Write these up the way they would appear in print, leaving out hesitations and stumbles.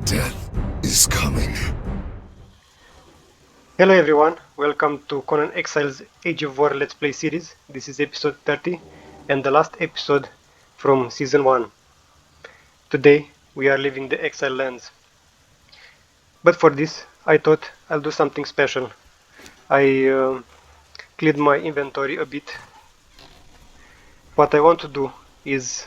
Death is coming. Hello everyone, welcome to Conan Exiles Age of War Let's Play series. This is episode 30 and the last episode from season 1. Today we are leaving the Exiled Lands. But for this I thought I'll do something special. I cleared my inventory a bit. What I want to do is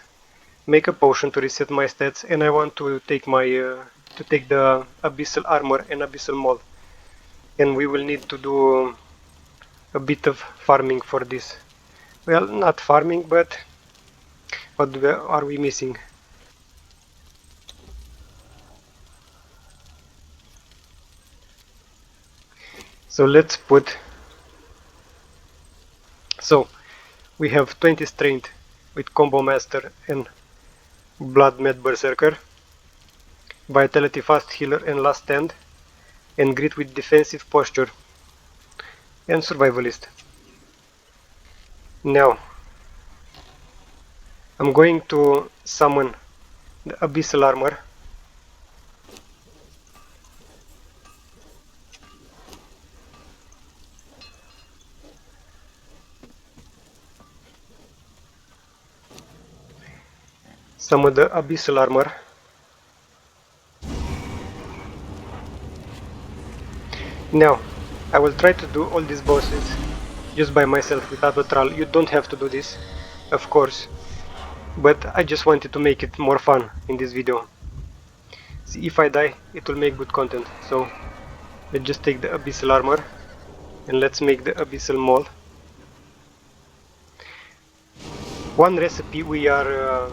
make a potion to reset my stats, and I want to take the Abyssal Armor and Abyssal Maul. And we will need to do a bit of farming for this. Well, not farming, but what are we missing? So let's put... So, we have 20 strength with Combo Master and Blood Mad Berserker, Vitality Fast Healer and Last Stand, and Grit with Defensive Posture, and Survivalist. Now, I'm going to summon the Abyssal Armor. Summon the Abyssal Armor. Now, I will try to do all these bosses just by myself without a troll. You don't have to do this, of course, but I just wanted to make it more fun in this video. See, if I die, it will make good content. So, let's just take the Abyssal Armor and let's make the Abyssal Maul. One recipe we are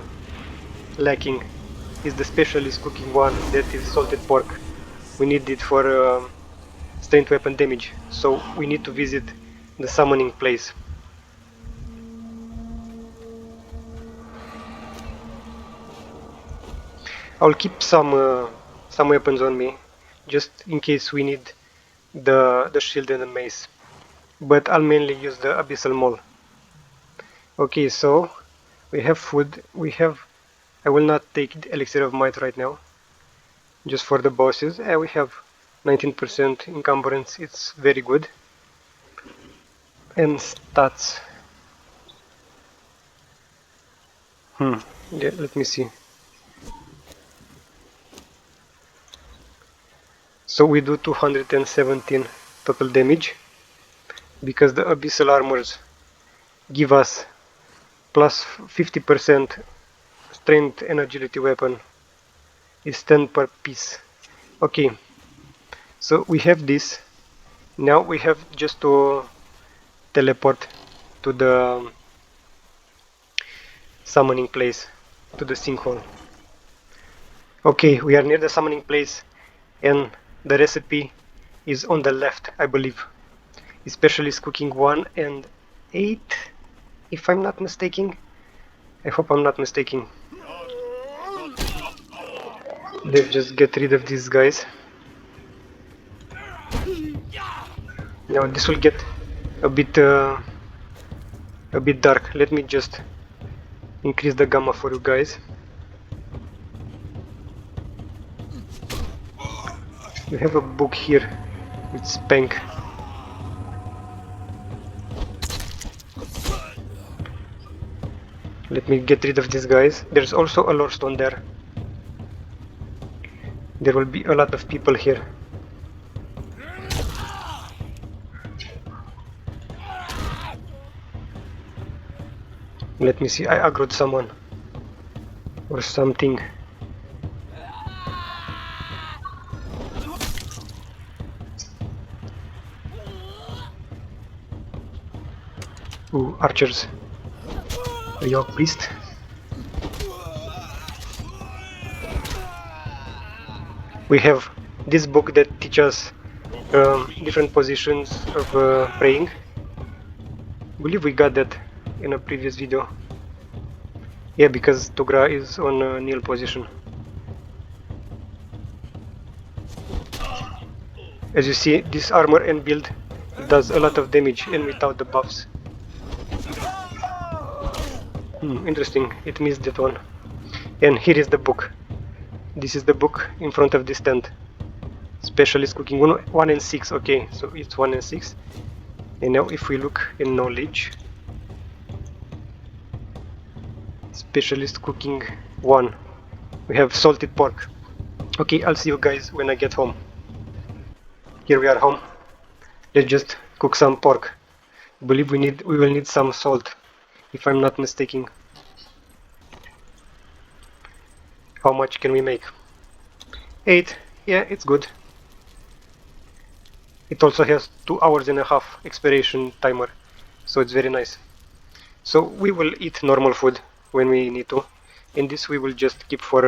lacking is the specialist cooking one, that is salted pork. We need it for strength weapon damage, so we need to visit the summoning place. I'll keep some weapons on me, just in case we need the shield and the mace, but I'll mainly use the Abyssal Maul. Okay, so we have food, I will not take the Elixir of Might right now, just for the bosses. We have 19% encumbrance, it's very good. And stats. Yeah, let me see. So we do 217 total damage, because the Abyssal Armors give us plus 50% strength and agility weapon. Is 10 per piece. Okay, so we have this. Now we have just to teleport to the summoning place, to the sinkhole. Okay, we are near the summoning place, and the recipe is on the left, I believe. Especially cooking 1 and 8, if I'm not mistaken. I hope I'm not mistaken. Let's just get rid of these guys. Now this will get a bit dark. Let me just increase the gamma for you guys. We have a book here with Spank. Let me get rid of these guys. There's also a lore stone there. There will be a lot of people here. Let me see, I aggroed someone or something. Ooh, archers. A York priest. We have this book that teaches different positions of praying. I believe we got that in a previous video. Yeah, because Togra is on kneel position. As you see, this armor and build does a lot of damage and without the buffs. Interesting, it missed that one. And here is the book. This is the book in front of this tent. Specialist cooking 1 and 6. Okay, so it's 1 and 6. And now if we look in knowledge, specialist cooking 1, we have salted pork. Okay, I'll see you guys when I get home. Here we are home. Let's just cook some pork. I believe we will need some salt, if I'm not mistaken. How much can we make? 8. Yeah, it's good. It also has 2 hours and a half expiration timer, so it's very nice. So we will eat normal food when we need to, and this we will just keep for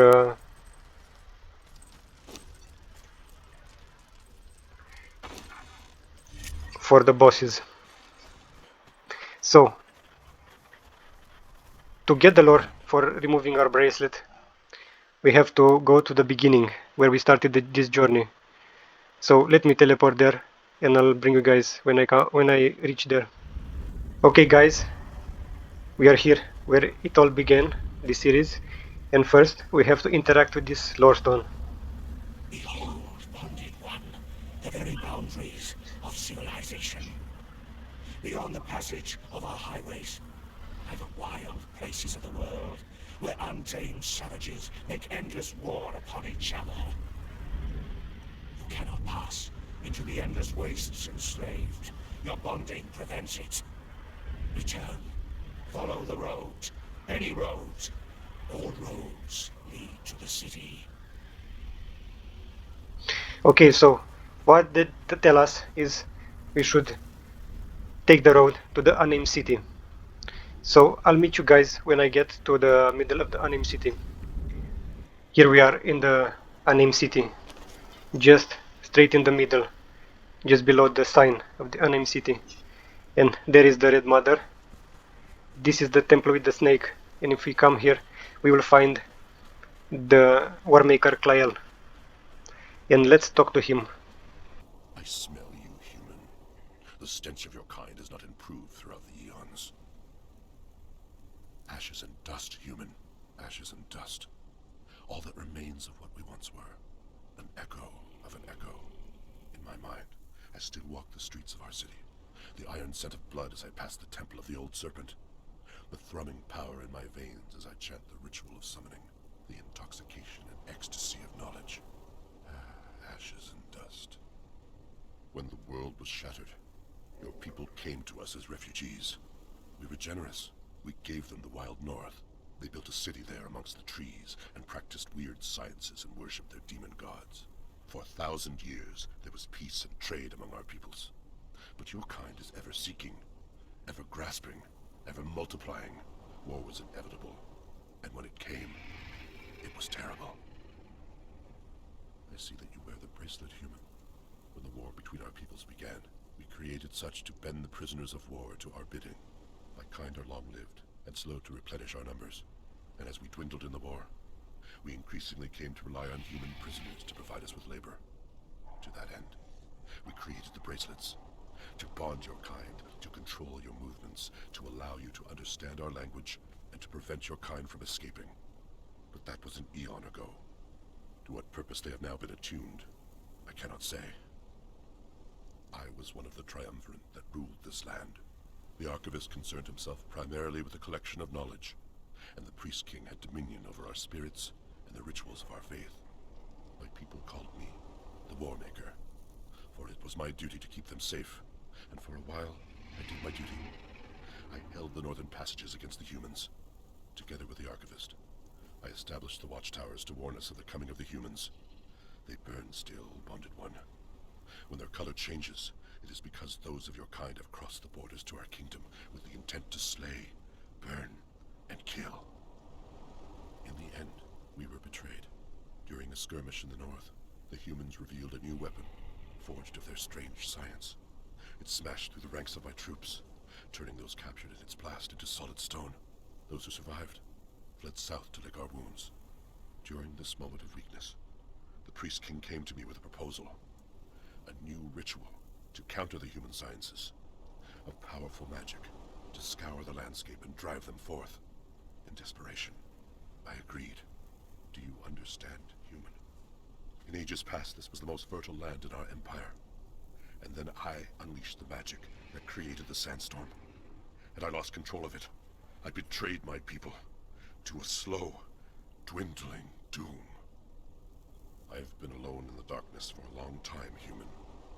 the bosses. So to get the lore for removing our bracelet, we have to go to the beginning where we started this journey. So let me teleport there, and I'll bring you guys when I reach there. Okay, guys, we are here where it all began, this series, and first we have to interact with this lore stone. Behold, bonded one, the very boundaries of civilization. Beyond the passage of our highways lie the wild places of the world, where untamed savages make endless war upon each other. You cannot pass into the endless wastes enslaved. Your bonding prevents it. Return. Follow the road. Any road. All roads lead to the city. Okay, so what they tell us is we should take the road to the Anim City. So I'll meet you guys when I get to the middle of the Anim City. Here we are in the Anim City, just straight in the middle, just below the sign of the Anim City. And there is the Red Mother. This is the temple with the snake, and if we come here, we will find the Warmaker Clael. And let's talk to him. I smell you, human. The stench of your kind has not improved throughout the eons. Ashes and dust, human. Ashes and dust. All that remains of what we once were. An echo of an echo. In my mind, I still walk the streets of our city. The iron scent of blood as I pass the temple of the old serpent. The thrumming power in my veins as I chant the ritual of summoning. The intoxication and ecstasy of knowledge. Ashes and dust. When the world was shattered, your people came to us as refugees. We were generous. We gave them the wild north. They built a city there amongst the trees and practiced weird sciences and worshipped their demon gods. For 1,000 years, there was peace and trade among our peoples. But your kind is ever seeking, ever grasping, ever multiplying. War was inevitable, and when it came, it was terrible. I see that you wear the bracelet, human. When the war between our peoples began, we created such to bend the prisoners of war to our bidding. My kind are long-lived and slow to replenish our numbers. And as we dwindled in the war, we increasingly came to rely on human prisoners to provide us with labor. To that end, we created the bracelets. To bond your kind, to control your movements, to allow you to understand our language, and to prevent your kind from escaping. But that was an eon ago. To what purpose they have now been attuned, I cannot say. I was one of the triumvirate that ruled this land. The archivist concerned himself primarily with the collection of knowledge, and the priest king had dominion over our spirits and the rituals of our faith. My people called me the Warmaker, for it was my duty to keep them safe, and for a while I did my duty. I held the northern passages against the humans. Together with the archivist, I established the watchtowers to warn us of the coming of the humans. They burn still, bonded one. When their color changes, it is because those of your kind have crossed the borders to our kingdom with the intent to slay, burn, and kill. In the end, we were betrayed. During a skirmish in the north, the humans revealed a new weapon, forged of their strange science. It smashed through the ranks of my troops, turning those captured in its blast into solid stone. Those who survived fled south to lick our wounds. During this moment of weakness, the priest king came to me with a proposal. A new ritual to counter the human sciences. Of powerful magic to scour the landscape and drive them forth. In desperation, I agreed. Do you understand, human? In ages past, this was the most fertile land in our empire. And then I unleashed the magic that created the Sandstorm. And I lost control of it. I betrayed my people to a slow, dwindling doom. I have been alone in the darkness for a long time, human.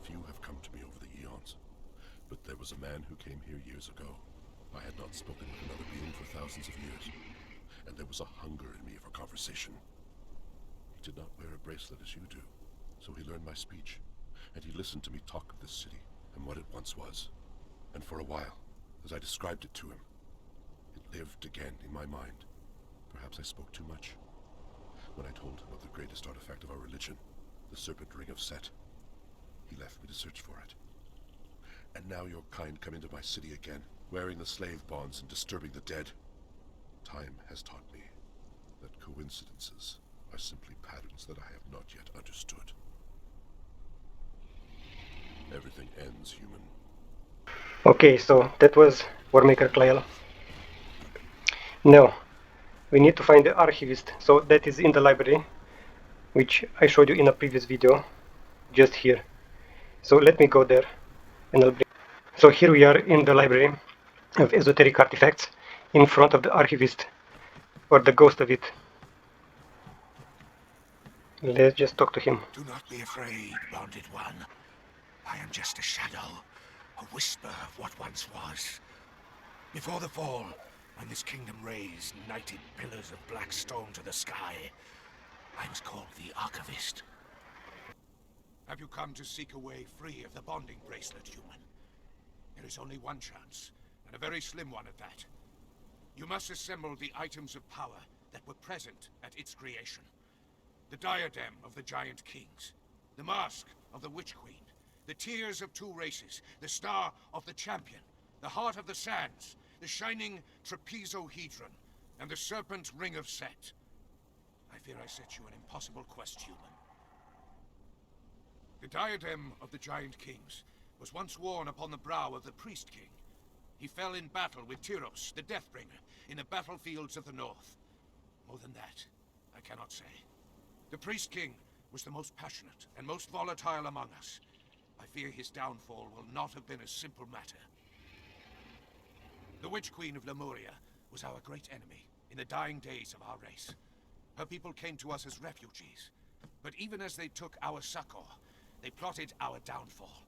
Few have come to me over the eons. But there was a man who came here years ago. I had not spoken with another being for thousands of years. And there was a hunger in me for conversation. He did not wear a bracelet as you do, so he learned my speech. And he listened to me talk of this city and what it once was. And for a while, as I described it to him, it lived again in my mind. Perhaps I spoke too much. When I told him of the greatest artifact of our religion, the Serpent Ring of Set, he left me to search for it. And now your kind come into my city again, wearing the slave bonds and disturbing the dead. Time has taught me that coincidences are simply patterns that I have not yet understood. Everything ends, human. Okay, so that was Warmaker Clael. Now, we need to find the archivist, so that is in the library, which I showed you in a previous video, just here. So let me go there, and I'll bring... So here we are in the library of esoteric artifacts, in front of the archivist, or the ghost of it. Let's just talk to him. Do not be afraid, Bonded One. I am just a shadow, a whisper of what once was. Before the fall, when this kingdom raised knighted pillars of black stone to the sky, I was called the archivist. Have you come to seek a way free of the bonding bracelet, human? There is only one chance, and a very slim one at that. You must assemble the items of power that were present at its creation. The diadem of the giant kings, the mask of the witch queen, the tears of two races, the star of the champion, the heart of the sands, the shining trapezohedron, and the serpent ring of Set. I fear I set you an impossible quest, human. The diadem of the giant kings was once worn upon the brow of the priest king. He fell in battle with Tyros, the Deathbringer, in the battlefields of the north. More than that, I cannot say. The priest king was the most passionate and most volatile among us. I fear his downfall will not have been a simple matter. The Witch Queen of Lemuria was our great enemy in the dying days of our race. Her people came to us as refugees, but even as they took our succor, they plotted our downfall.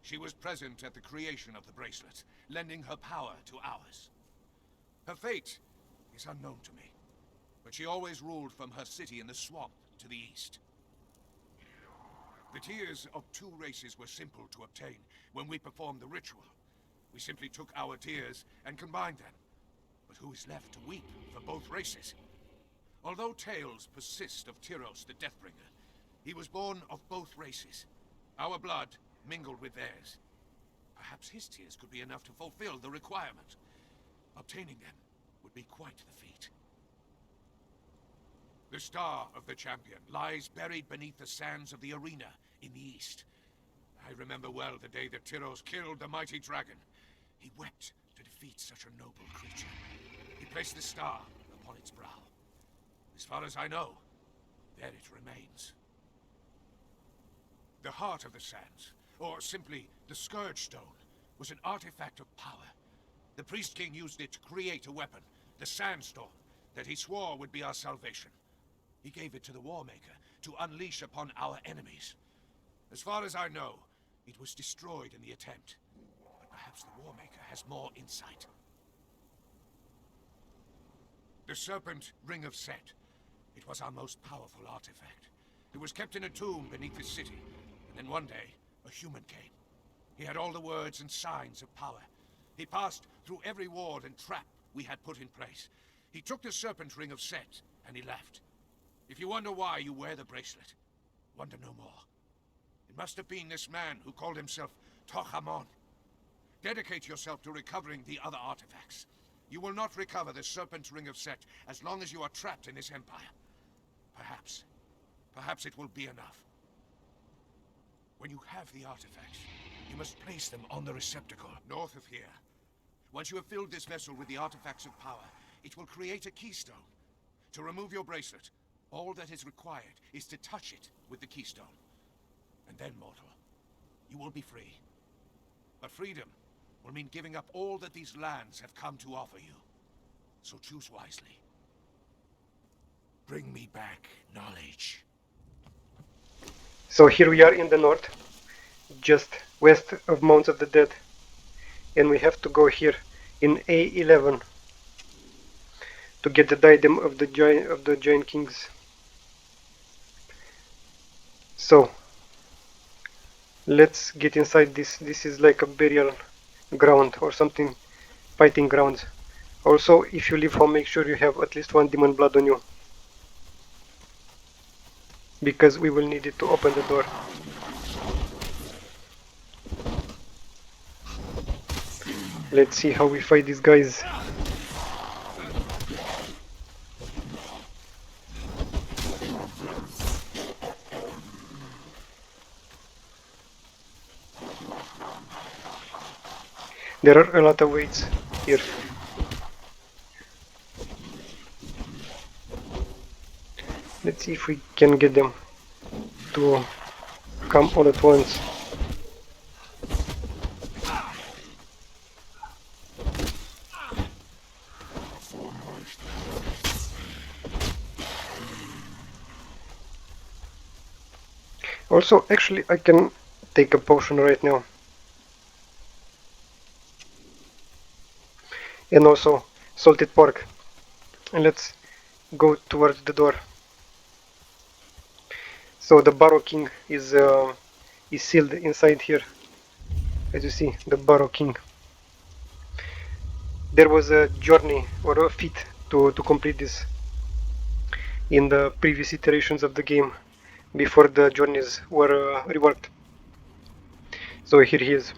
She was present at the creation of the bracelet, lending her power to ours. Her fate is unknown to me, but she always ruled from her city in the swamp to the east. The tears of two races were simple to obtain when we performed the ritual. We simply took our tears and combined them. But who is left to weep for both races? Although tales persist of Tyros the Deathbringer, he was born of both races. Our blood mingled with theirs. Perhaps his tears could be enough to fulfill the requirement. Obtaining them would be quite the feat. The star of the champion lies buried beneath the sands of the arena in the east. I remember well the day that Tyros killed the mighty dragon. He wept to defeat such a noble creature. He placed the star upon its brow. As far as I know, there it remains. The heart of the sands, or simply the Scourge Stone, was an artifact of power. The Priest King used it to create a weapon, the Sandstorm, that he swore would be our salvation. He gave it to the Warmaker to unleash upon our enemies. As far as I know, it was destroyed in the attempt. But perhaps the Warmaker has more insight. The Serpent Ring of Set. It was our most powerful artifact. It was kept in a tomb beneath the city. And then one day, a human came. He had all the words and signs of power. He passed through every ward and trap we had put in place. He took the Serpent Ring of Set, and he left. If you wonder why you wear the bracelet, wonder no more. It must have been this man who called himself Tohamon. Dedicate yourself to recovering the other artifacts. You will not recover the Serpent Ring of Set as long as you are trapped in this empire. Perhaps it will be enough. When you have the artifacts, you must place them on the receptacle north of here. Once you have filled this vessel with the artifacts of power, it will create a keystone. To remove your bracelet, All that is required is to touch it with the Keystone. And then, mortal, you will be free. But freedom will mean giving up all that these lands have come to offer you. So choose wisely. Bring me back knowledge. So here we are in the north, just west of Mounds of the Dead, and we have to go here in A11 to get the diadem of the giant kings. So let's get inside this. This is like a burial ground or something, fighting grounds. Also, if you leave home, make sure you have at least one demon blood on you, because we will need it to open the door. Let's see how we fight these guys. There are a lot of weights here. Let's see if we can get them to come all at once. Also, actually, I can take a potion right now. And also salted pork. And let's go towards the door. So the Barrow King is sealed inside here. As you see, the Barrow King. There was a journey or a feat to complete this in the previous iterations of the game, before the journeys were reworked. So here he is.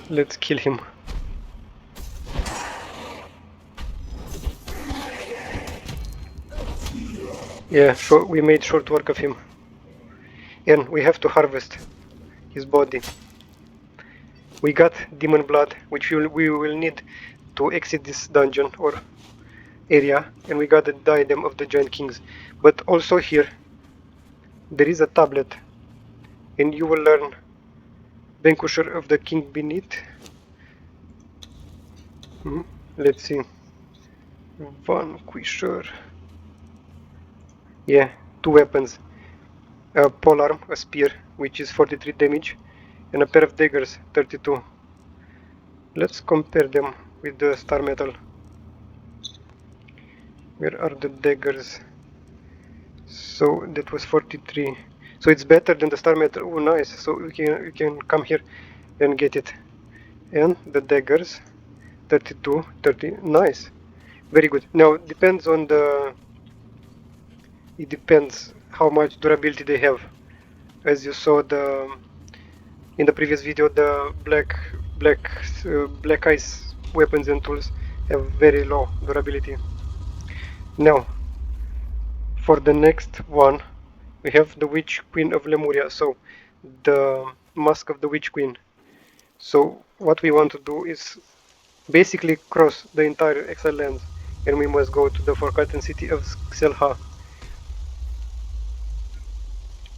Let's kill him. Yeah, sure, we made short work of him. And we have to harvest his body. We got demon blood, which we will need to exit this dungeon or area, and we got the diadem of the giant kings. But also here there is a tablet, and you will learn Vanquisher of the King beneath. Let's see. Vanquisher. Yeah, 2 weapons. A polearm, a spear, which is 43 damage, and a pair of daggers, 32. Let's compare them with the star metal. Where are the daggers? So that was 43. So it's better than the star metal. Oh, nice. So we can come here and get it. And the daggers, 32, 30. Nice. Very good. Now depends on the. It depends how much durability they have. As you saw in the previous video, the black ice weapons and tools have very low durability. Now, for the next one, we have the Witch Queen of Lemuria, so the Mask of the Witch Queen. So what we want to do is basically cross the entire Exiled Lands, and we must go to the Forgotten City of Xelha.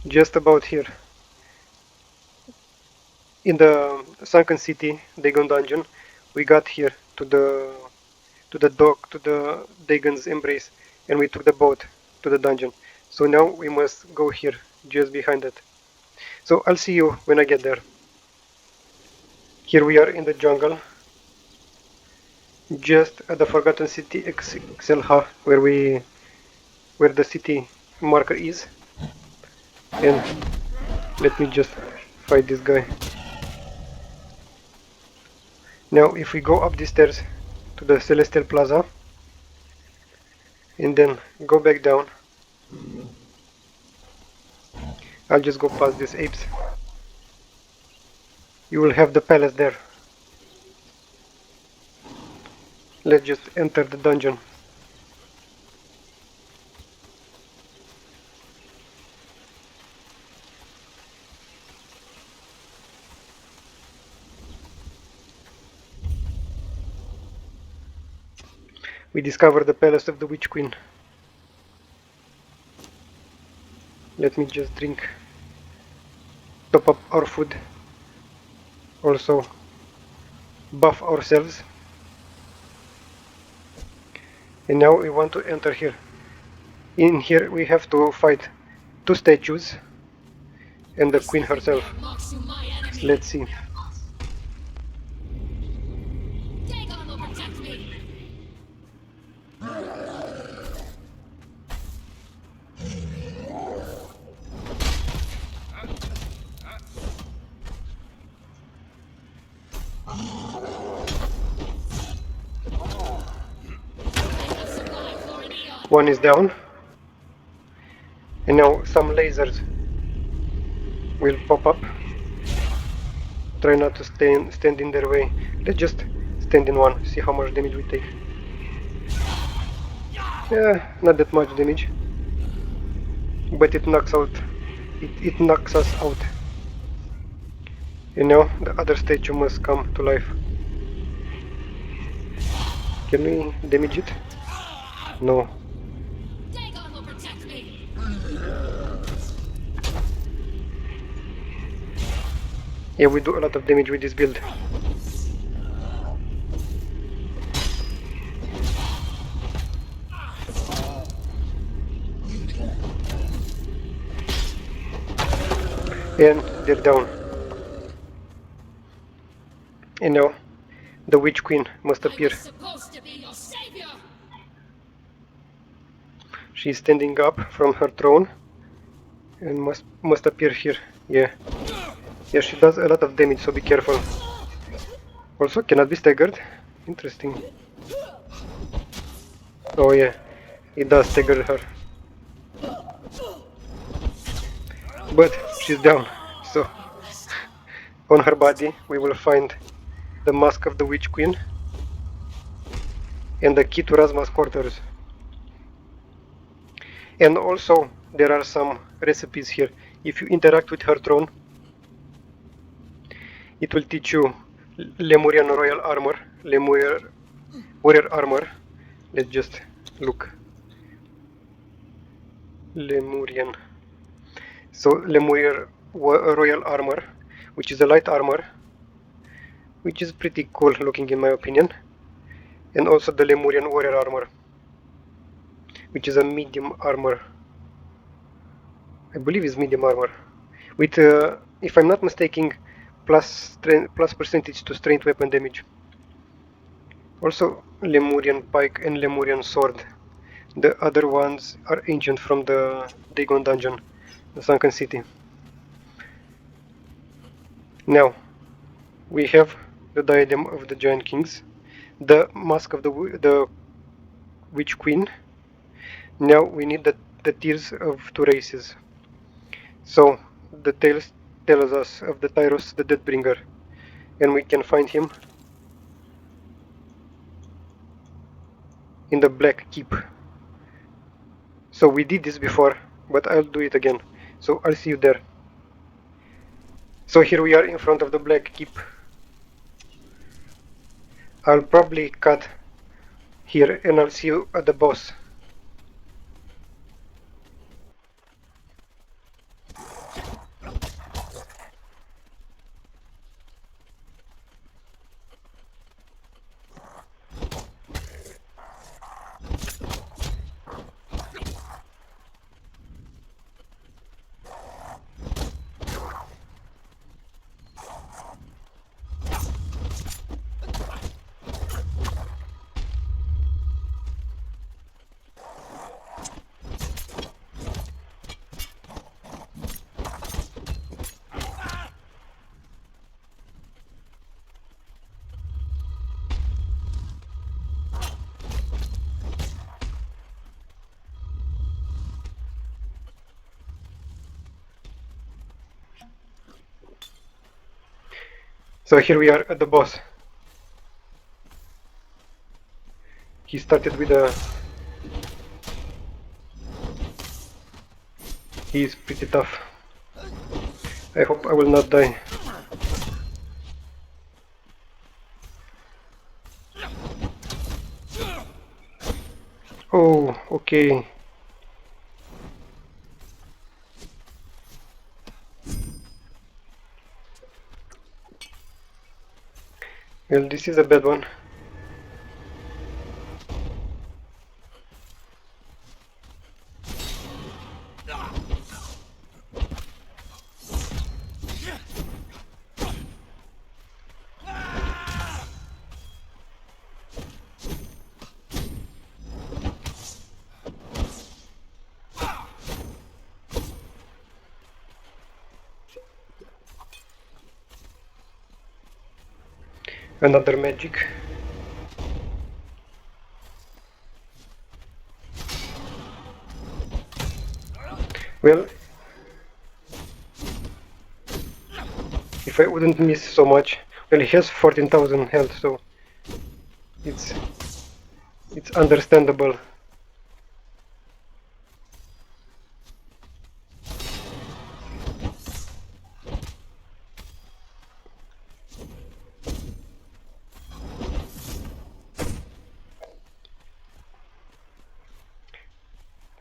Just about here. In the Sunken City, Dagon Dungeon, we got here to the dock, to the Dagon's Embrace, and we took the boat to the dungeon. So now we must go here, just behind it. So I'll see you when I get there. Here we are in the jungle, just at the Forgotten City Xelha, where the city marker is. And let me just fight this guy. Now if we go up these stairs to the Celestial Plaza and then go back down, I'll just go past these apes. You will have the palace there. Let's just enter the dungeon. We discovered the palace of the Witch Queen. Let me just drink, top up our food, also buff ourselves. And now we want to enter here. In here we have to fight 2 statues and the queen herself. Let's see. One is down, and now some lasers will pop up. Try not to stand in their way. Let's just stand in one, see how much damage we take. Yeah, not that much damage, but it knocks out. It knocks us out. And now the other statue must come to life. Can we damage it? No. Yeah, we do a lot of damage with this build. And they're down. And now the Witch Queen must appear. She's standing up from her throne and must appear here. Yeah. Yeah, she does a lot of damage, so be careful. Also cannot be staggered. Interesting. Oh yeah, it does stagger her. But she's down, so on her body we will find the mask of the Witch Queen and the key to Razma's quarters. And also there are some recipes here. If you interact with her throne, it will teach you Lemurian Royal Armor, Lemurian Warrior Armor. Let's just look. Lemurian. So Lemurian Royal Armor, which is a light armor, which is pretty cool looking in my opinion. And also the Lemurian Warrior Armor, which is a medium armor. I believe is medium armor. With, if I'm not mistaken, plus percentage to strength weapon damage. Also Lemurian Pike and Lemurian Sword. The other ones are ancient from the Dagon dungeon, the Sunken City. Now we have the diadem of the Giant Kings, the mask of the Witch Queen. Now we need the tears of 2 races. So the tales tells us of the Tyros the Deathbringer, and we can find him in the Black Keep. So we did this before, but I'll do it again. So I'll see you there. So here we are in front of the Black Keep. I'll probably cut here and I'll see you at the boss. So here we are at the boss. He started with a... He is pretty tough. I hope I will not die. Oh, okay. Well, this is a bad one. Another magic. Well, if I wouldn't miss so much. Well, he has 14,000 health, so it's understandable.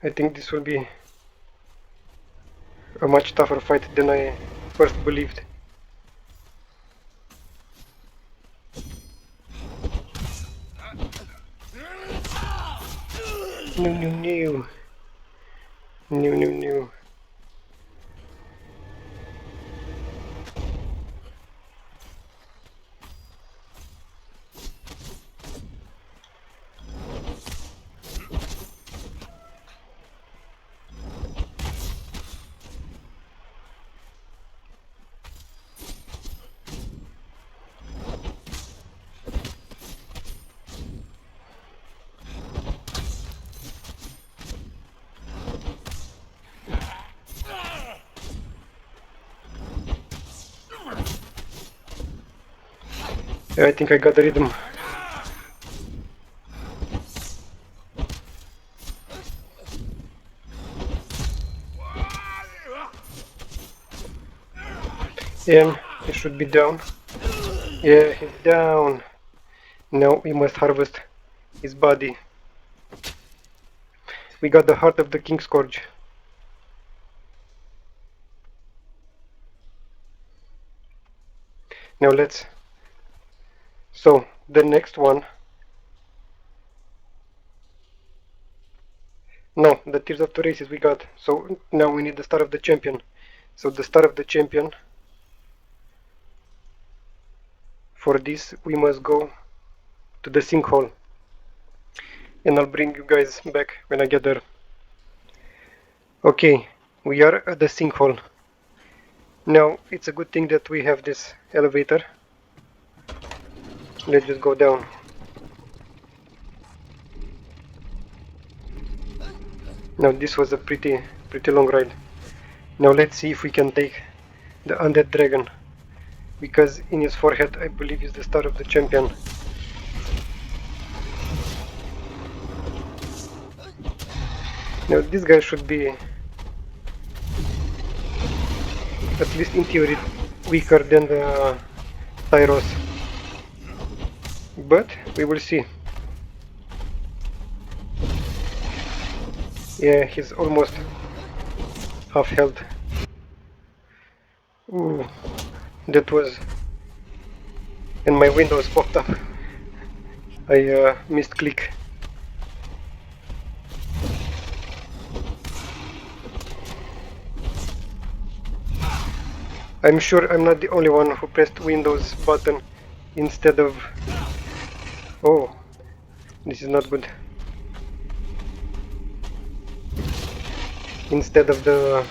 I think this will be a much tougher fight than I first believed. No, no, no. No, no, no. Yeah, I think I got the rhythm. Yeah, he should be down. Yeah, he's down. Now we must harvest his body. We got the heart of the King Scourge. Now let's... So, the next one... No, the Tears of the Races we got. So now we need the Star of the Champion. So the Star of the Champion... For this we must go to the sinkhole. And I'll bring you guys back when I get there. Okay, we are at the sinkhole. Now, it's a good thing that we have this elevator. Let's just go down. Now, this was a pretty long ride. Now, let's see if we can take the undead dragon. Because in his forehead, I believe, is the Star of the Champion. Now, this guy should be, at least in theory, weaker than the Tyros. But we will see. Yeah, he's almost half health. Ooh, that was... And my windows popped up. I missed click. I'm sure I'm not the only one who pressed Windows button instead of... Oh, this is not good. Instead of the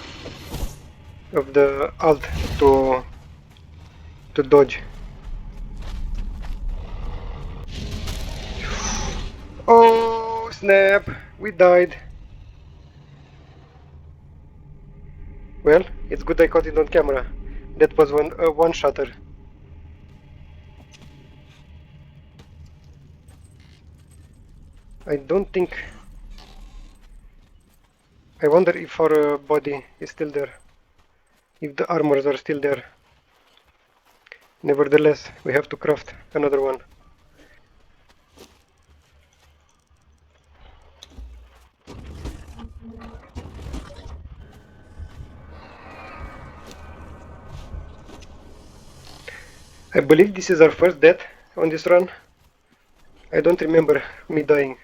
Alt to dodge. Oh snap! We died. Well, it's good I caught it on camera. That was one shutter. I don't think... I wonder if our body is still there. If the armors are still there. Nevertheless, we have to craft another one. I believe this is our first death on this run. I don't remember me dying,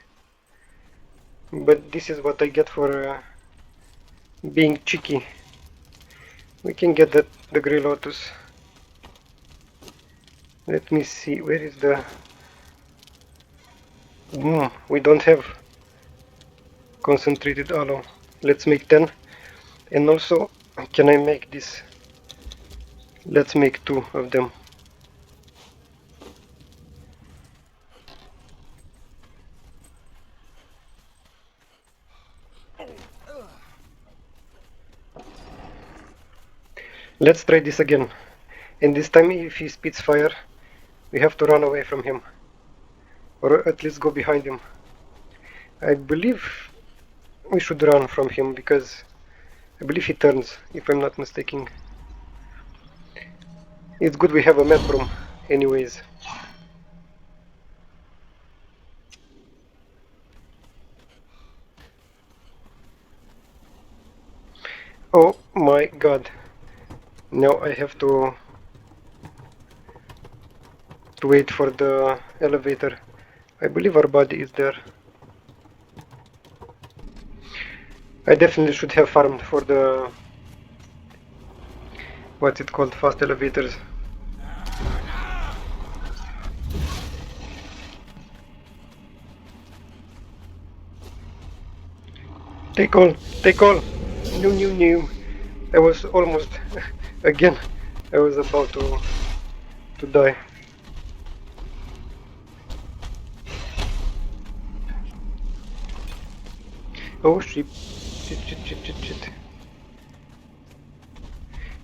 but this is what I get for being cheeky. We can get the Grey Lotus. Let me see, where is the... we don't have concentrated aloe. Let's make 10. And also, can I make this? Let's make 2 of them. Let's try this again. And this time, if he spits fire, we have to run away from him. Or at least go behind him. I believe we should run from him because I believe he turns, if I'm not mistaken. It's good we have a map room, anyways. Oh my god. Now I have to wait for the elevator. I believe our body is there. I definitely should have farmed for the... what's it called? Fast elevators. Take all! Take all! No. I was almost... again, I was about to die. Oh shit. Shit.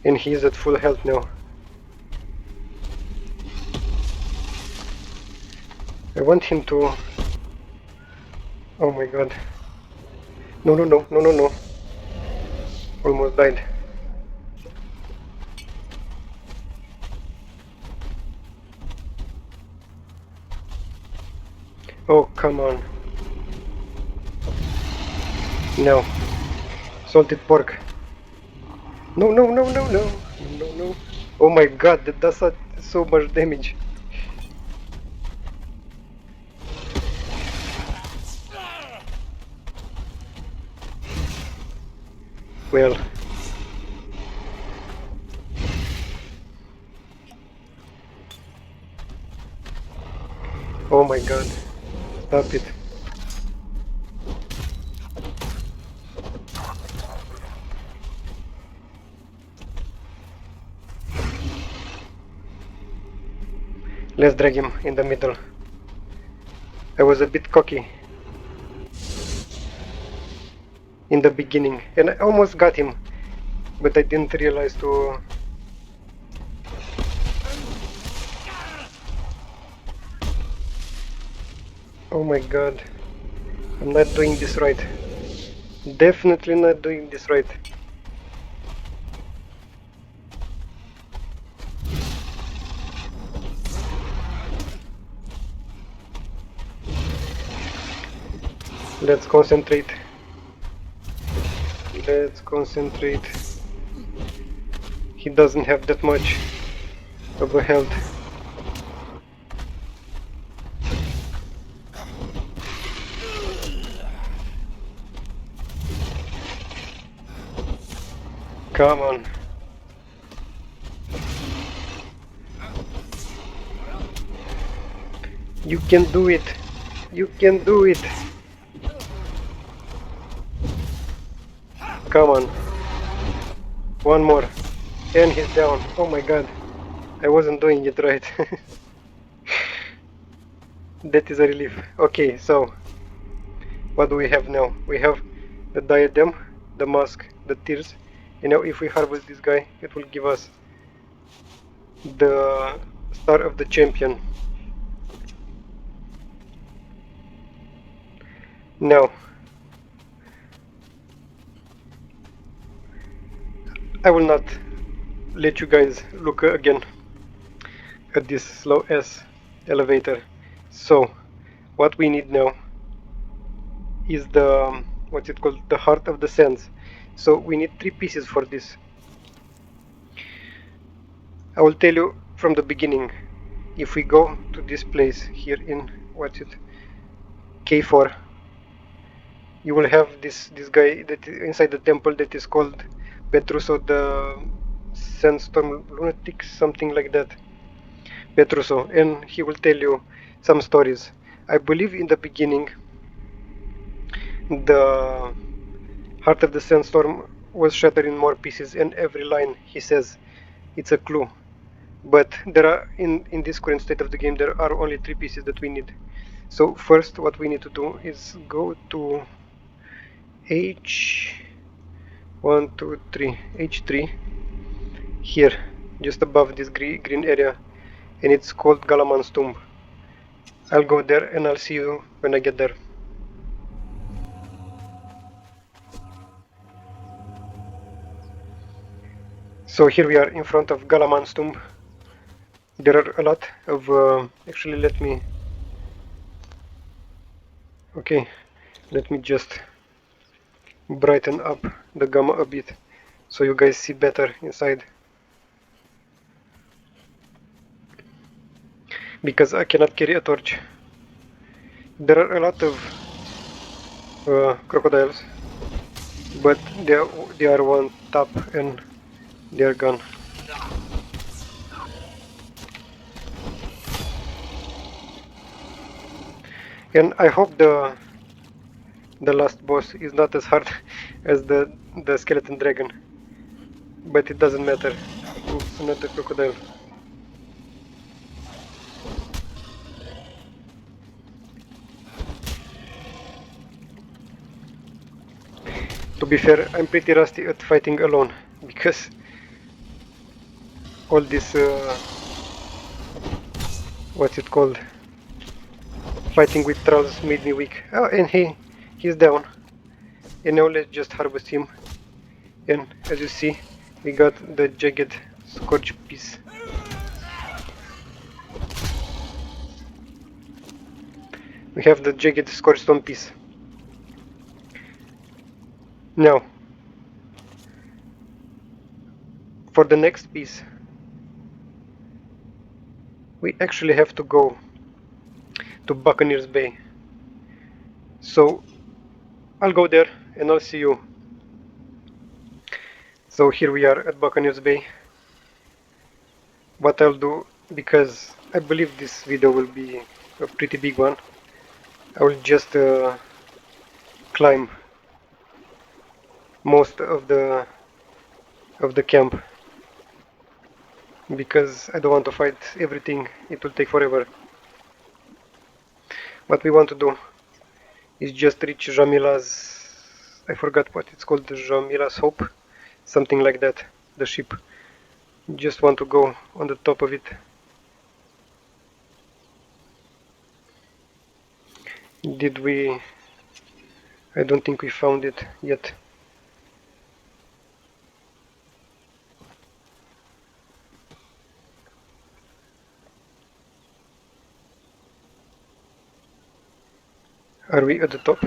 And he's at full health now. I want him to... oh my god. No. Almost died. Oh, come on. No. Salted pork. No. Oh my god, that does so much damage. Well. Oh my god. Stop it. Let's drag him in the middle. I was a bit cocky in the beginning and I almost got him, but I didn't realize to... oh my god, I'm not doing this right. Definitely not doing this right. Let's concentrate. He doesn't have that much of a health. Come on. You can do it. You can do it. Come on. One more. And he's down. Oh my god. I wasn't doing it right. That is a relief. Okay, so what do we have now? We have the diadem, the mask, the tears. You know, if we harvest this guy, it will give us the star of the champion. Now, I will not let you guys look again at this slow ass elevator. So, what we need now is the, what's it called, the heart of the sands. So we need 3 pieces for this. I will tell you from the beginning, if we go to this place here in what's it, K4, you will have this guy that inside the temple that is called Petruso the Sandstorm Lunatic, something like that. Petruso, and he will tell you some stories. I believe in the beginning the heart of the sandstorm was shattered in more pieces, and every line he says it's a clue. But there are in this current state of the game there are only 3 pieces that we need. So first what we need to do is go to H3 here, just above this green area, and it's called Galaman's tomb. I'll go there and I'll see you when I get there. So here we are in front of Galaman's tomb. There are a lot of actually let me just brighten up the gamma a bit so you guys see better inside, because I cannot carry a torch. There are a lot of crocodiles, but they are one tap and they are gone. And I hope the last boss is not as hard as the skeleton dragon, but it doesn't matter. Oops, another crocodile. To be fair, I'm pretty rusty at fighting alone, because all this what's it called, fighting with trolls made me weak. Oh, and he's down. And now let's just harvest him. And as you see, we got the jagged scorch piece. We have the jagged scorch stone piece. Now, for the next piece, we actually have to go to Buccaneers Bay. So I'll go there and I'll see you. So here we are at Buccaneers Bay. What I'll do, because I believe this video will be a pretty big one, I will just climb most of the camp, because I don't want to fight everything. It will take forever. What we want to do is just reach Jamila's, I forgot what it's called, Jamila's Hope, something like that, the ship. Just want to go on the top of it. Did we? I don't think we found it yet. Are we at the top?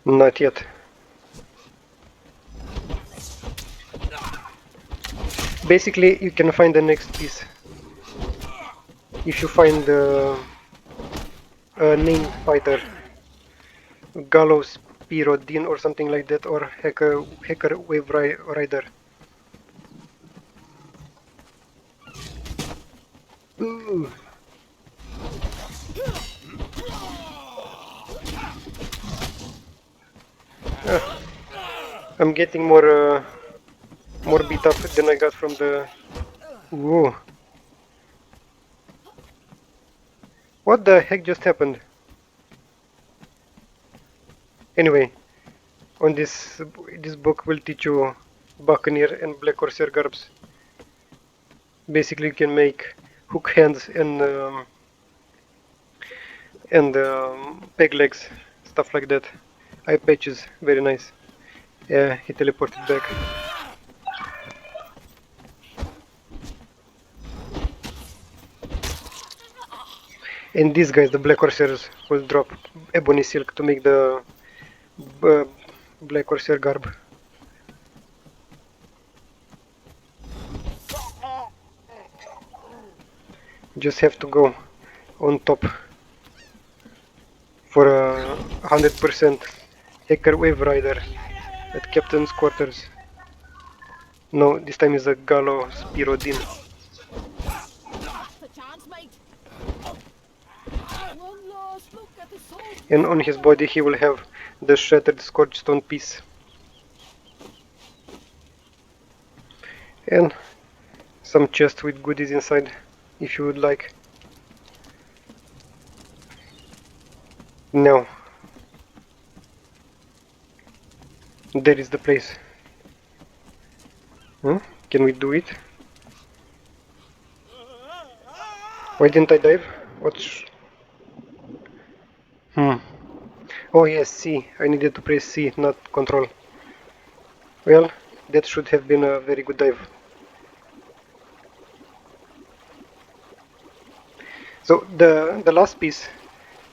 Not yet. Basically, you can find the next piece if you find a named fighter, Gallows Pyrodin or something like that, or Hacker Wave Rider. Ooh. I'm getting more beat up than I got from the... Whoa. What the heck just happened? Anyway, on this book will teach you Buccaneer and Black Corsair garbs. Basically you can make hook hands and peg legs, stuff like that. Eye patches, very nice. Yeah, he teleported back. And these guys, the Black Corsairs, will drop ebony silk to make the Black Corsair garb. Just have to go on top for a 100% hacker wave rider at captain's quarters. No, this time is a Gallo Spirodin. The chance, mate. One last look at the souls. And on his body he will have the shattered scorched stone piece. And some chest with goodies inside, if you would like. Now, there is the place. Huh? Can we do it? Why didn't I dive? What's... Oh yes, C. I needed to press C, not control. Well, that should have been a very good dive. So the last piece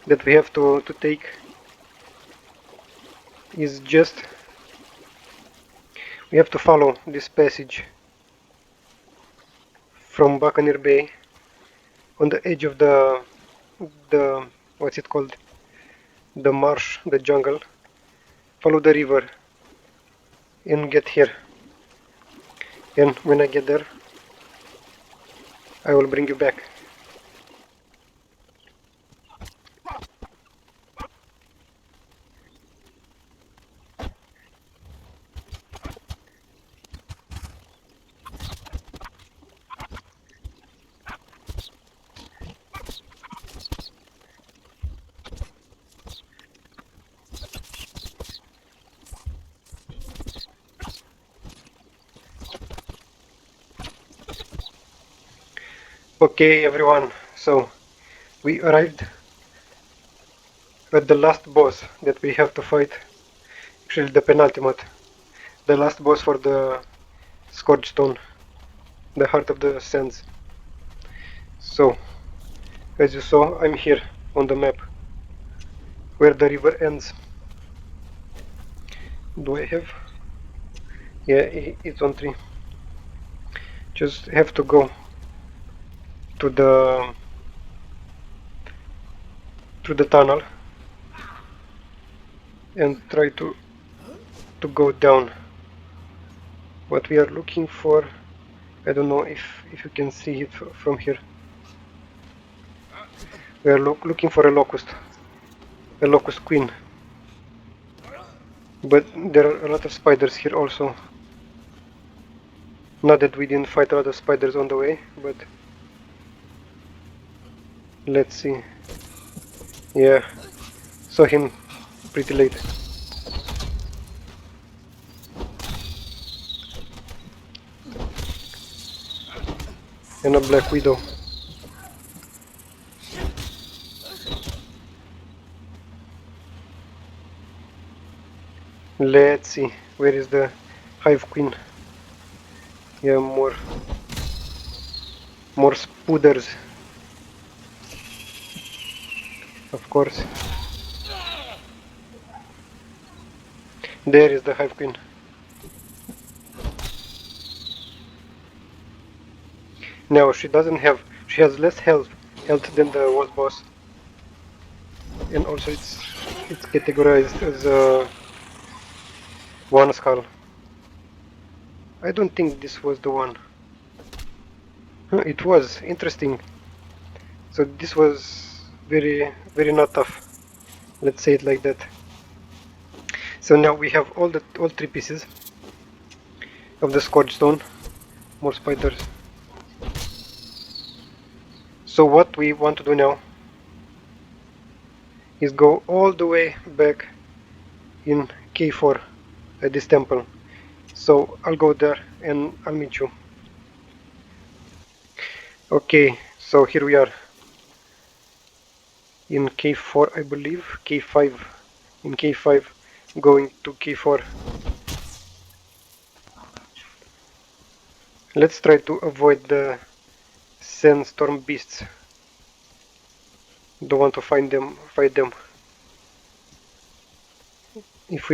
that we have to take is just... we have to follow this passage from Buccaneers Bay on the edge of the what's it called? The marsh, the jungle. Follow the river and get here. And when I get there, I will bring you back. Okay everyone, so we arrived at the last boss that we have to fight, actually the penultimate, the last boss for the Scourge Stone, the heart of the sands. So, as you saw, I'm here on the map, where the river ends. Do I have? Yeah, it's on 3. Just have to go to the tunnel and try to go down. What we are looking for, I don't know if you can see it from here. We are looking for a locust queen, but there are a lot of spiders here also. Not that we didn't fight a lot of spiders on the way, but let's see. Yeah, saw him pretty late. And a black widow. Let's see, where is the hive queen? Yeah, more spooders. Of course. There is the hive queen. No, she doesn't have. She has less health than the world boss, and also it's categorized as one skull. I don't think this was the one. It was interesting. So this was very not tough. Let's say it like that. So now we have all 3 pieces of the Scourge Stone. More spiders. So what we want to do now is go all the way back in K4 at this temple. So I'll go there and I'll meet you. Okay, so here we are in K4, I believe, K5, in K5, going to K4. Let's try to avoid the sandstorm beasts. Don't want to fight them. If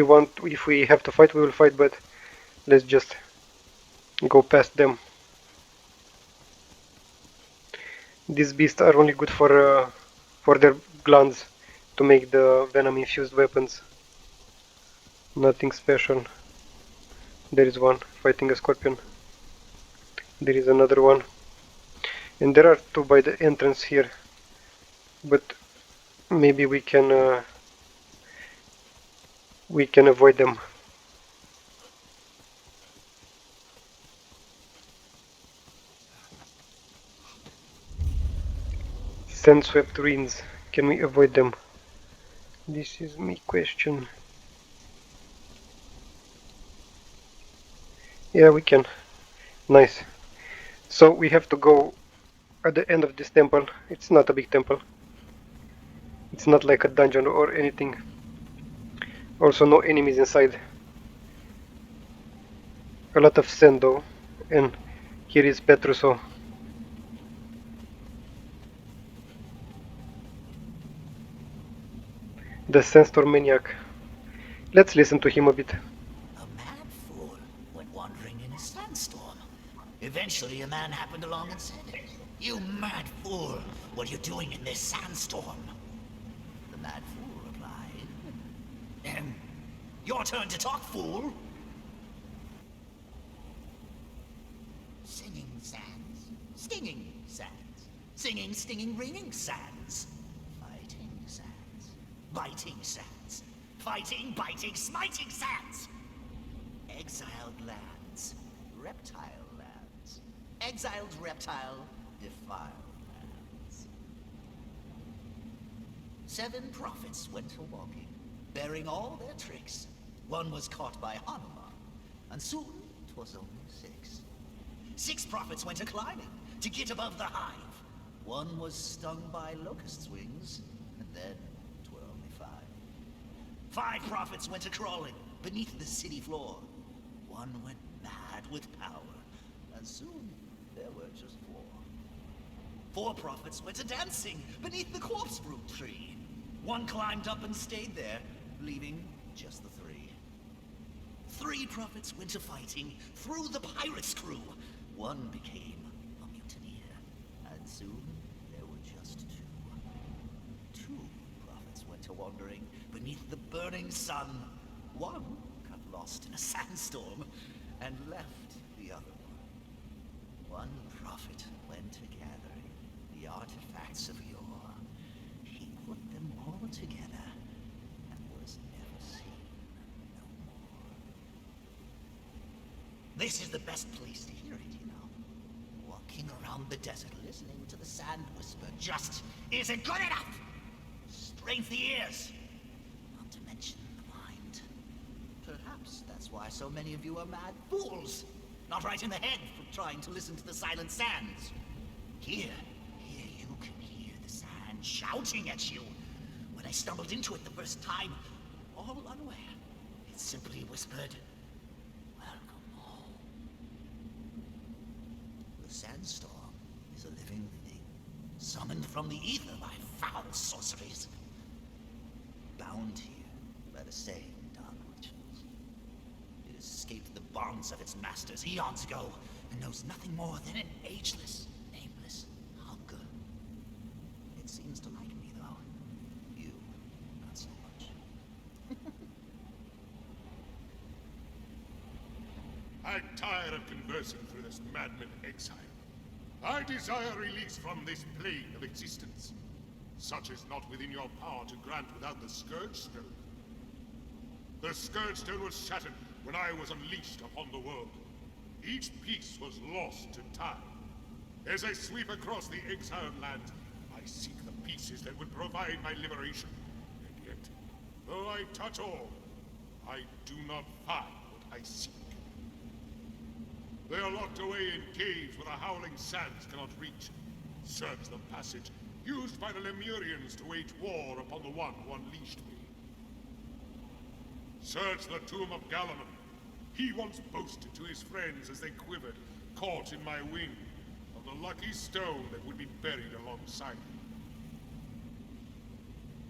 we have to fight, we will fight, but let's just go past them. These beasts are only good for their glands to make the venom infused weapons. Nothing special. There is one fighting a scorpion. There is another one. And there are two by the entrance here. But maybe we can avoid them. Sand-swept ruins. Can we avoid them? This is my question. Yeah, we can. Nice. So we have to go at the end of this temple. It's not a big temple. It's not like a dungeon or anything. Also no enemies inside. A lot of sand though. And here is Petruso. The Sandstorm maniac. Let's listen to him a bit. A mad fool went wandering in a sandstorm. Eventually, a man happened along and said, "You mad fool, what are you doing in this sandstorm?" The mad fool replied, "Your turn to talk, fool." Singing sands, stinging sands, singing, stinging, ringing sands, fighting sands, biting sands, fighting, biting, smiting sands. Exiled lands, reptile lands, exiled reptile, defiled lands. 7 prophets went a-walking, bearing all their tricks. One was caught by Hanuman, and soon 'twas only 6. 6 prophets went a-climbing to get above the hive. One was stung by locust wings, and then 'twere only 5. 5 prophets went a-crawling beneath the city floor. One went mad with power, and soon there were just 4. 4 prophets went a-dancing beneath the corpse fruit tree. One climbed up and stayed there, leaving just the 3. 3 prophets went a-fighting through the pirate's crew. One became a mutineer, and soon there were just 2. 2 prophets went a-wandering beneath the burning sun. One got lost in a sandstorm and left the other one. One prophet went a-gathering the artifacts of yore. He put them all together and was never seen no more. This is the best place to hear it, you know. Walking around the desert, listening to the sand whisper just isn't good enough. Strain the ears, not to mention the mind. Perhaps that's why so many of you are mad fools. Not right in the head for trying to listen to the silent sands. Here you can hear the sand shouting at you. When I stumbled into it the first time, all unaware, it simply whispered, "Welcome home." The sandstorm is a living thing, summoned from the ether by foul sorceries. Bound here by the same dark rituals. It escaped the bonds of its masters eons ago, and knows nothing more than an ageless, nameless hunger. It seems to like me, though. You, not so much. I'm tired of conversing through this madman exile. I desire release from this plane of existence. Such is not within your power to grant without the Scourge Stone. The Scourge Stone was shattered when I was unleashed upon the world. Each piece was lost to time. As I sweep across the Exiled Lands, I seek the pieces that would provide my liberation. And yet, though I touch all, I do not find what I seek. They are locked away in caves where the howling sands cannot reach. Search the passage used by the Lemurians to wage war upon the one who unleashed me. Search the tomb of Galaman. He once boasted to his friends as they quivered, caught in my wing, of the lucky stone that would be buried alongside me.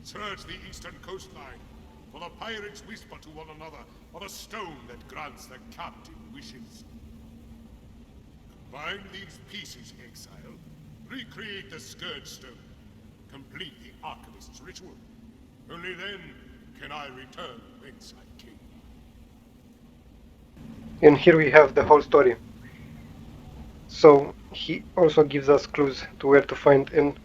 Search the eastern coastline, for the pirates whisper to one another of a stone that grants the captain wishes. Combine these pieces, Exile, Recreate the Scourge Stone. Complete the archivist's ritual. Only then can I return whence I came. And here we have the whole story. So he also gives us clues to where to find and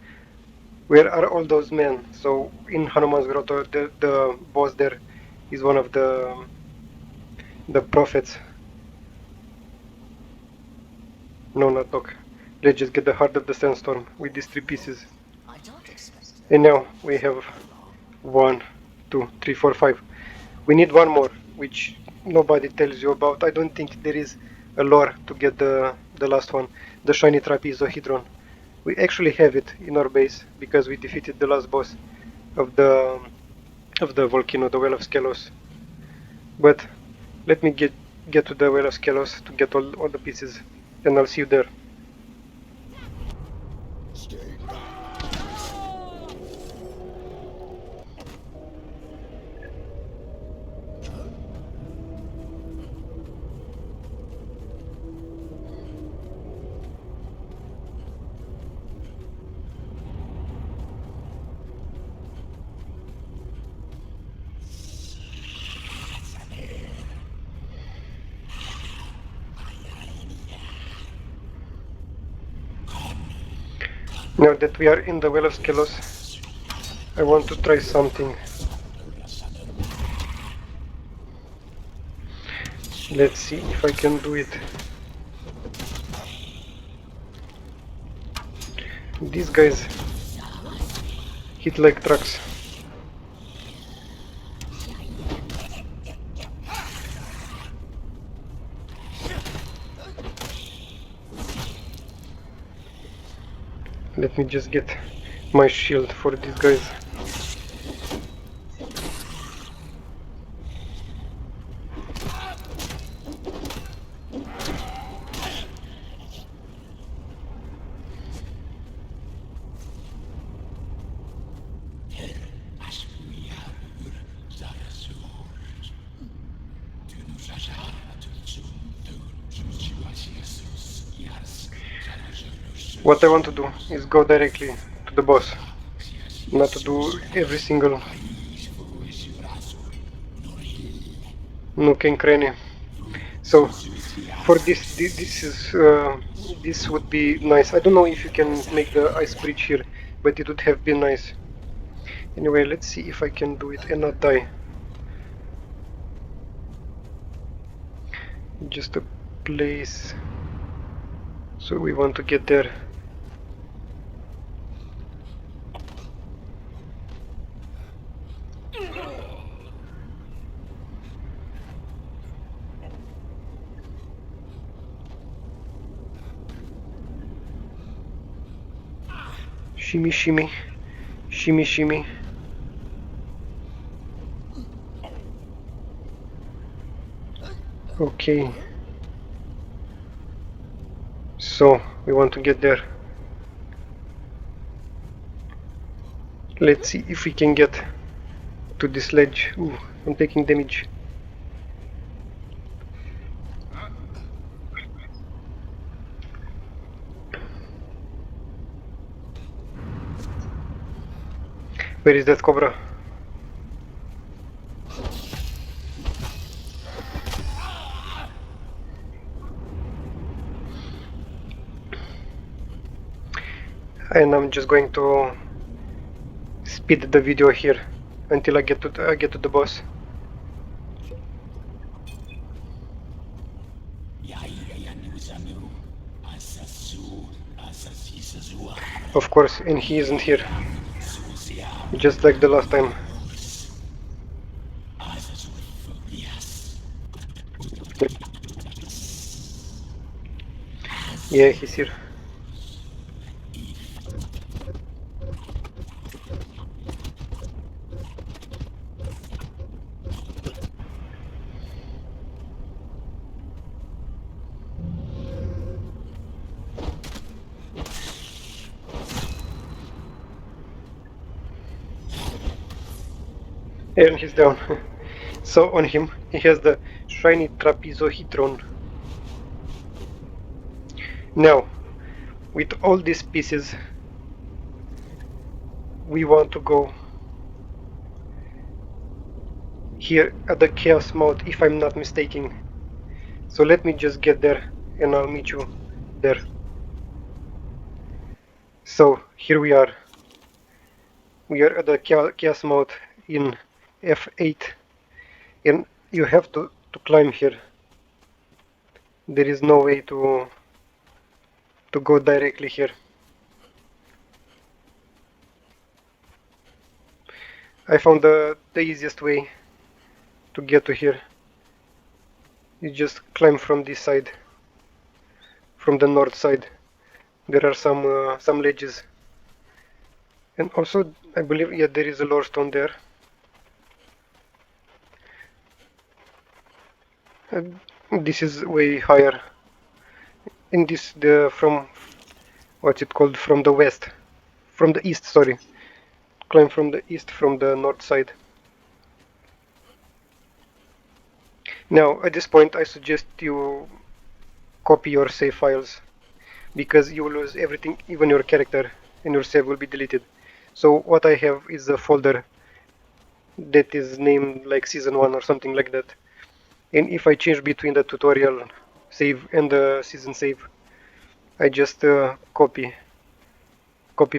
where are all those men. So in Hanuman's Grotto, the boss there is one of the prophets. No, not talk. Let's just get the heart of the sandstorm with these 3 pieces. And now we have 1, 2, 3, 4, 5. We need one more, which nobody tells you about. I don't think there is a lore to get the last one, the shiny trapezohedron. We actually have it in our base because we defeated the last boss of the volcano, the Well of Skelos. But let me get to the Well of Skelos to get all the pieces, and I'll see you there. Now that we are in the Well of Skelos, I want to try something. Let's see if I can do it. These guys hit like trucks. Let me just get my shield for these guys. What I want to do is go directly to the boss, not to do every single nook and cranny. So for this this would be nice. I don't know if you can make the ice bridge here, but it would have been nice. Anyway, let's see if I can do it and not die. Just a place. So we want to get there. Shimmy, shimmy, shimmy, shimmy. Okay. So we want to get there. Let's see if we can get to this ledge. Ooh, I'm taking damage. Where is that cobra? And I'm just going to speed the video here until I get to the boss. Of course, and he isn't here. Just like the last time. Yeah, he's here. And he's down. So on him, he has the shiny trapezohedron. Now, with all these pieces we want to go here at the chaos mode, if I'm not mistaken. So let me just get there and I'll meet you there. So here we are. We are at the chaos mode in F8, and you have to climb here. There is no way to go directly here. I found the easiest way to get to here. You just climb from this side, from the north side. There are some ledges, and also I believe, yeah, there is a lore stone there. This is way higher. In this, from what's it called, from the west, from the east, sorry. Climb from the east, from the north side. Now at this point I suggest you copy your save files, because you will lose everything, even your character, and your save will be deleted. So what I have is a folder that is named like season 1 or something like that, and if I change between the tutorial save and the season save, I just copy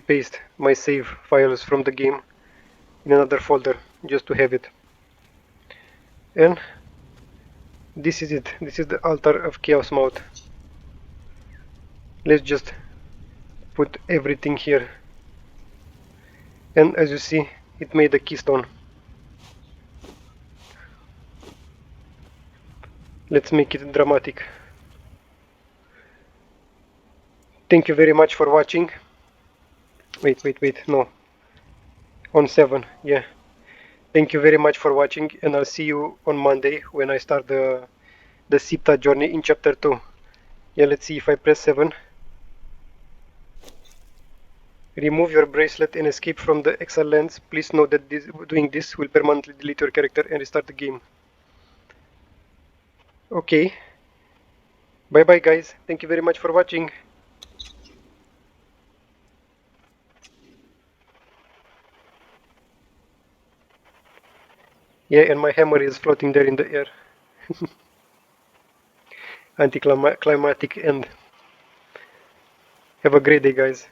paste my save files from the game in another folder just to have it. And this is it. This is the altar of chaos mode. Let's just put everything here, and as you see, it made a keystone. Let's make it dramatic. Thank you very much for watching. Wait, no, on 7, yeah. Thank you very much for watching, and I'll see you on Monday when I start the Sipta journey in chapter 2. Yeah, let's see if I press 7. Remove your bracelet and escape from the Exiled Lands. Please note that doing this will permanently delete your character and restart the game. Okay. Bye bye guys. Thank you very much for watching. Yeah, and my hammer is floating there in the air. Anticlimactic end. Have a great day guys.